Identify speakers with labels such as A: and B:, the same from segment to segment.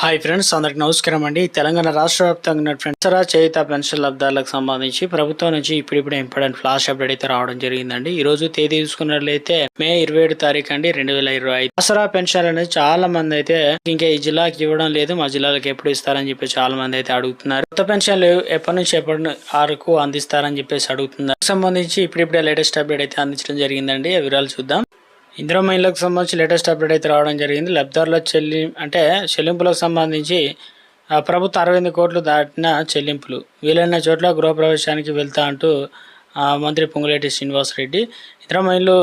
A: Hi friends, అందరికి నమస్కారం అండి. తెలంగాణ రాష్ట్ర వ్యాప్తంగా ఉన్న ఫ్రెండ్స్ చేయుత పెన్షన్ లబ్ధాలకు సంబంధించి ప్రభుత్వం నుంచి ఇప్పుడిప్పుడే ఇంపార్టెంట్ ఫ్లాష్ అప్డేట్ అయితే రావడం జరిగిందండి. ఈ రోజు తేదీ చూసుకున్నట్లయితే మే 27 తారీఖు అండి 2025. ఆసరా పెన్షన్ అనేది చాలా మంది అయితే ఇంకా ఈ జిల్లాకి ఇవ్వడం లేదు, మా జిల్లాలకు ఎప్పుడు ఇస్తారని చెప్పి చాలా మంది అయితే అడుగుతున్నారు. కొత్త పెన్షన్లు ఎప్పటి నుంచి ఎప్పటి వరకు అందిస్తారని చెప్పేసి అడుగుతున్నారు. సంబంధించి ఇప్పుడిప్పుడే లేటెస్ట్ అప్డేట్ అయితే అందించడం జరిగిందండి. ఆ వివరాలు చూద్దాం. ఇందిరా మహిళలకు సంబంధించి లేటెస్ట్ అప్డేట్ అయితే రావడం జరిగింది. లబ్ధారుల చెల్లింపులకు సంబంధించి ప్రభుత్వం 68 కోట్లు దాటిన చెల్లింపులు వీలైన చోట్ల గృహప్రవేశానికి వెళ్తా అంటూ మంత్రి పొంగులేటి శ్రీనివాసరెడ్డి. ఇందిరా మహిళలు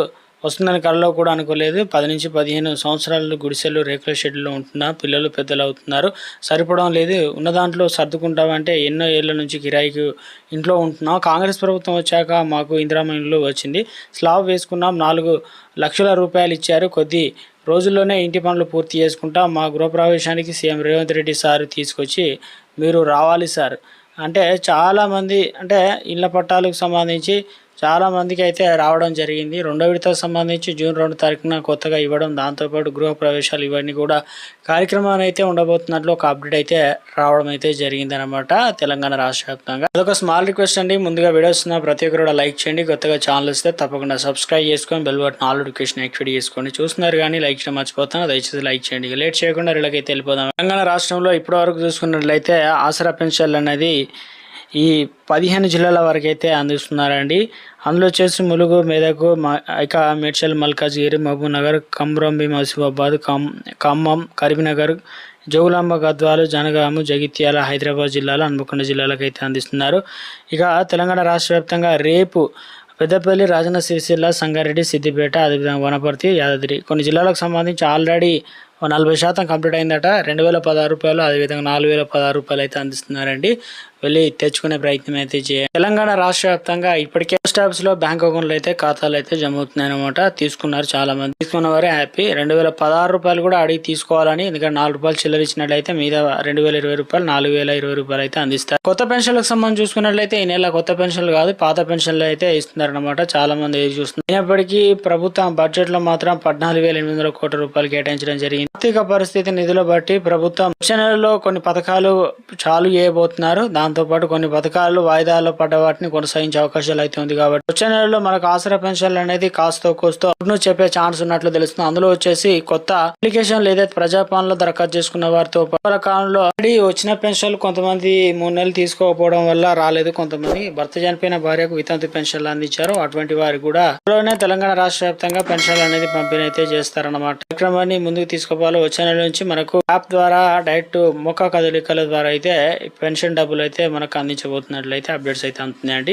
A: వస్తుందని కలలో కూడా అనుకోలేదు. 10 నుంచి 15 సంవత్సరాలు గుడిసెలు రేకుల షెడ్లో ఉంటున్నా పిల్లలు పెద్దలు అవుతున్నారు, సరిపడం లేదు, ఉన్న దాంట్లో సర్దుకుంటామంటే ఎన్నో ఏళ్ల నుంచి కిరాయికి ఇంట్లో ఉంటున్నాం. కాంగ్రెస్ ప్రభుత్వం వచ్చాక మాకు ఇందిరా మహిళలు వచ్చింది, స్లాబ్ వేసుకున్నాం, 4 లక్షల రూపాయలు ఇచ్చారు, కొద్ది రోజుల్లోనే ఇంటి పనులు పూర్తి చేసుకుంటాం. మా గృహప్రవేశానికి సీఎం రేవంత్ రెడ్డి సార్ తీసుకొచ్చి మీరు రావాలి సార్ అంటే చాలామంది అంటే ఇళ్ల పట్టాలకు సంబంధించి చాలామందికి అయితే రావడం జరిగింది. రెండో విడతకు సంబంధించి జూన్ 2 తారీఖున కొత్తగా ఇవ్వడం, దాంతోపాటు గృహప్రవేశాలు ఇవన్నీ కూడా కార్యక్రమాలు అయితే ఉండబోతున్నట్లు ఒక అప్డేట్ అయితే రావడం అయితే జరిగిందనమాట తెలంగాణ రాష్ట్ర వ్యాప్తంగా. అదొక స్మాల్ రిక్వెస్ట్ అండి, ముందుగా వీడియోస్ ప్రతి ఒక్కరు కూడా లైక్ చేయండి, కొత్తగా ఛానల్ వస్తే తప్పకుండా సబ్స్క్రైబ్ చేసుకొని bell button all notification activate చేసుకోండి. చూస్తున్నారు కానీ లైక్ చేయడం మర్చిపోతాను, దయచేసి లైక్ చేయండి. లేట్ చేయకుండా రిలకైతే వెళ్ళిపోదాం. తెలంగాణ రాష్ట్రంలో ఇప్పటి వరకు చూసుకున్నట్లయితే ఆసరా పెన్షన్లు అనేది ఈ 15 జిల్లాల వరకు అయితే అందిస్తున్నారండి. అందులో వచ్చేసి ములుగు, మెదక్, ఇక మేడ్చల్, మల్కాజ్గిరి, మహబూబ్నగర్, కమ్రంభీం, ఆసిఫాబాద్, ఖమ్మం, కరీంనగర్, జోగులాంబ, గద్వాలు, జనగామ, జగిత్యాల, హైదరాబాద్ జిల్లాలో, హన్మకొండ జిల్లాలకు అయితే అందిస్తున్నారు. ఇక తెలంగాణ రాష్ట్ర వ్యాప్తంగా రేపు పెద్దపల్లి, రాజన్న సిరిసిల్ల, సంగారెడ్డి, సిద్దిపేట, అదేవిధంగా వనపర్తి, యాదాద్రి కొన్ని జిల్లాలకు సంబంధించి ఆల్రెడీ 40% కంప్లీట్ అయిందట. 2016 రూపాయలు, అదేవిధంగా 4016 రూపాయలు అయితే అందిస్తున్నారండి. వెళ్ళి తెచ్చుకునే ప్రయత్నం అయితే చేయాలి. తెలంగాణ రాష్ట్ర వ్యాప్తంగా ఇప్పటికే పోస్ట్ ఆఫీస్లో బ్యాంక్ అకౌంట్లు అయితే ఖాతాలు అయితే జమ అవుతున్నాయి అనమాట. తీసుకున్నారు చాలా మంది, తీసుకున్న వారే హ్యాపీ. 2016 రూపాయలు కూడా అడిగి తీసుకోవాలని, ఎందుకంటే 4 రూపాయలు చిల్లర ఇచ్చినట్లయితే మీద 2020 రూపాయలు 4020 రూపాయలు అయితే అందిస్తారు. కొత్త పెన్షన్లకు సంబంధించి చూసుకున్నట్లయితే ఈ నెల కొత్త పెన్షన్లు కాదు పాత పెన్షన్లు అయితే ఇస్తున్నారనమాట. చాలా మంది ఎదురు చూస్తున్నారు. అయినప్పటికీ ప్రభుత్వం బడ్జెట్ లో మాత్రం 14,800 కోట్ల రూపాయలు కేటాయించడం జరిగింది. ఆర్థిక పరిస్థితి నిధులు బట్టి ప్రభుత్వం వచ్చే నెలలో కొన్ని పథకాలు చాలు చేయబోతున్నారు. దాంతోపాటు కొన్ని పథకాలు వాయిదాలో పడ్డ వాటిని కొనసాగించే అవకాశాలు అయితే ఉంది. కాబట్టి వచ్చే నెలలో మనకు ఆసరా పెన్షన్లు అనేది కాస్తో కోస్తో చెప్పే ఛాన్స్ ఉన్నట్లు తెలుస్తుంది. అందులో వచ్చేసి కొత్త అప్లికేషన్ లేదా ప్రజాపాలనలో దరఖాస్తు చేసుకున్న వారితో కాలంలో వచ్చిన పెన్షన్లు కొంతమంది 3 నెలలు తీసుకోకపోవడం వల్ల రాలేదు. కొంతమంది భర్త చనిపోయిన భార్యకు వితంతు పెన్షన్లు అందించారు. అటువంటి వారు కూడా తెలంగాణ రాష్ట్ర వ్యాప్తంగా పెన్షన్లు అనేది పంపిణీ అయితే చేస్తారన్నమాట. కార్యక్రమాన్ని ముందుకు తీసుకోవాలి. వచ్చే నెల నుంచి మనకు యాప్ ద్వారా డైరెక్ట్ ముఖ కదలికల ద్వారా అయితే పెన్షన్ డబ్బులు అయితే మనకు అందించబోతున్నట్లయితే అప్డేట్స్ అయితే అందుతున్నాయండి.